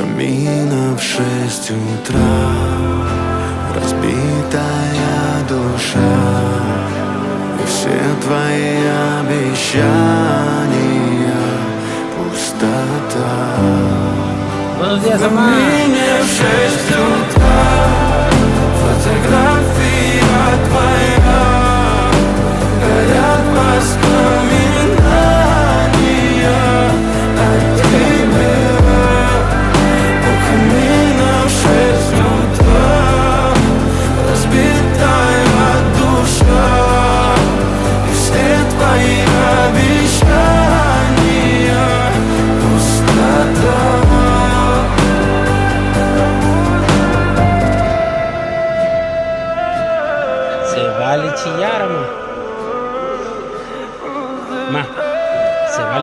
камина в 6 утра, разбитая душа, и все твои обещания пустота. Buenos días, mamá. Камине в 6 утра.